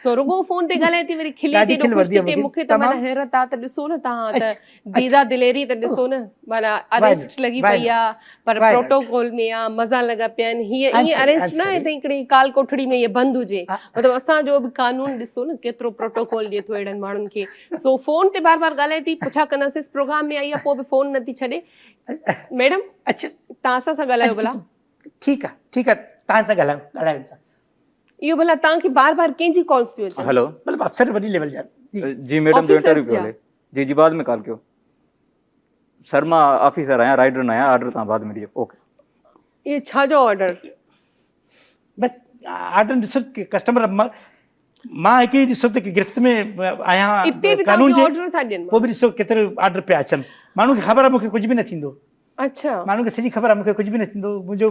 सो रुगो फोन ते ॻाल्हाए थी वरी खिले ॾाढी थी खिल वरदी आहे मूंखे मूंखे, त माना तमामु। हैरत आहे त ॾिसो न तव्हां त अच्छा, दीदा दिलेरी त ॾिसो न माना अरेस्ट लॻी पई आहे पर Why not? प्रोटोकॉल में आहे मज़ा लॻा पिया आहिनि हीअं I'm ईअं sorry, अरेस्ट I'm न आहे sorry. त हिकिड़ी काल कोठड़ी में ईअं बंदि हुजे मतिलबु असांजो बि कानून ॾिसो न केतिरो प्रोटोकॉल ॾिए थो अहिड़नि माण्हुनि खे सो फोन ते बार बार ॻाल्हाए थी पुछा कंदासीं प्रोग्राम में आई आहे पोइ बि फोन नथी छॾे मैडम अच्छा तव्हां असां सां ॻाल्हायो भला ठीकु आहे तव्हां सां ॻाल्हायो सां इहो भला तव्हांखे बार बार कंहिंजी कॉल्स थियूं अचनि हेलो मतिलबु अफ़सर वॾी लेवल जा जी मैडम जो Officers इंटरव्यू पियो जा? हले जी जी बाद में कॉल कयो सर मां ऑफिसर आहियां राइडर न आहियां ऑर्डर तव्हां बाद में ॾियो ओके इहे छा जो ऑर्डर बसि ऑर्डर ॾिसो की कस्टमर मां हिकिड़ी ॾिसो त गिरफ़्त में इते आहियां बि कानून तव्हांखे जे ऑर्डर था ॾियनि पोइ बि ॾिसो केतिरे ऑर्डर पिया अचनि माण्हू खे ख़बर आहे मूंखे कुझु बि न थींदो अच्छा माण्हू खे सॼी ख़बर आहे मूंखे कुझु बि न थींदो मुंहिंजो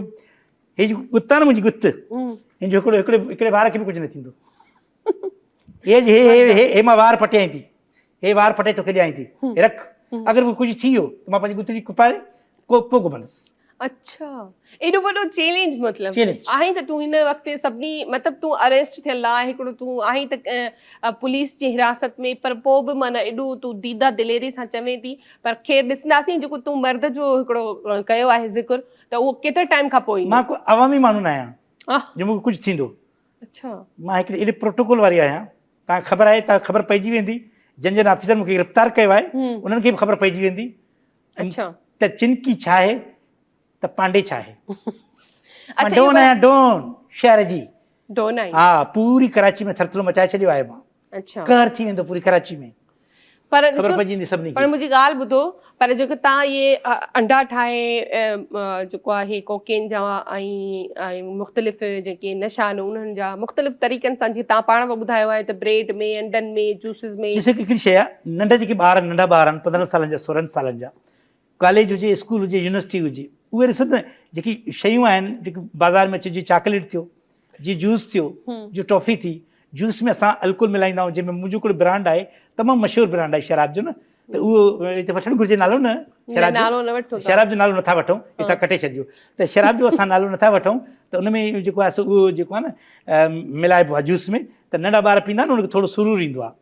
हे जेको गुत आहे न मुंहिंजी गुत हिनजो हिकिड़े वार खे बि कुझु न थींदो हे मां वार पटियाई थी हे वार पटे तोखे ॾियाई थी हे रख अगरि उहो कुझु थी वियो त मां पंहिंजी गुत जी कुपारे पोइ घुमंदुसि अच्छा एॾो वॾो चैलेंज मतिलबु Challenge. आहीं त तूं हिन वक़्तु सभिनी मतिलबु तूं अरेस्ट थियल आहे हिकिड़ो तूं आहीं त पुलिस जी हिरासत में पर पोइ बि माना एॾो तूं दीदा दिलेरी सां चवें थी पर ख़ैर ॾिसंदासीं जेको तूं मर्द जो हिकिड़ो कयो आहे ज़िक्र त उहो केतिरे टाइम खां पोइ ईंदो? मां को अवामी माण्हू न आहियां आह, जो मूंखे कुझु थींदो अच्छा मां हिकिड़ी एॾे प्रोटोकॉल वारी आहियां तव्हांखे ख़बर आहे तव्हांखे ख़बर पइजी वेंदी जंहिं जंहिं ऑफिसर मूंखे गिरफ़्तार कयो आहे उन्हनि खे बि ख़बर पइजी वेंदी अच्छा त चिनकी छा आहे त पांडे छा आहे मां अच्छा डोन आहियां डोन शहर जी डोन आई हा पूरी कराची में थरथरो मचाए छॾियो आहे मां अच्छा कहर थी वेंदो पूरी कराची में पर ख़बर ॾिसो पइजी वेंदी सभिनी पर खे मुंहिंजी ॻाल्हि ॿुधो पर जेको तव्हां इहे अंडा ठाहे जेको आहे कोकेन जा ऐं मुख़्तलिफ़ जेके नशा आहिनि उन्हनि जा मुख़्तलिफ़ तरीक़नि सां जीअं तव्हां पाण बि ॿुधायो आहे त ब्रेड में अंडनि में जूसिस में ॾिसो हिकिड़ी शइ आहे नंढा जेके नंढा ॿार आहिनि 15 सालनि जा 16 सालनि जा कॉलेज हुजे स्कूल हुजे यूनिवर्सिटी हुजे उहे ॾिसो न जेकी शयूं आहिनि जेकी बाज़ारि में अचे जीअं चॉकलेट थियो जीअं जूस थियो जीअं टॉफ़ी थी जूस में असां अल्कोहल मिलाईंदा आहियूं जंहिंमें मुंहिंजो हिकिड़ो ब्रांड आहे तमामु मशहूरु ब्रांड आहे शराब जो न त उहो हिते वठणु घुरिजे नालो न नालो न वठो तव्हां। शराब जो नालो नथा वठूं हितां कटे छॾियो त शराब जो असां नालो नथा वठूं त उन में जेको आहे सो उहो जेको आहे न मिलाइबो आहे जूस में त नंढा ॿार पींदा आहिनि उनखे थोरो सुरूर ईंदो आहे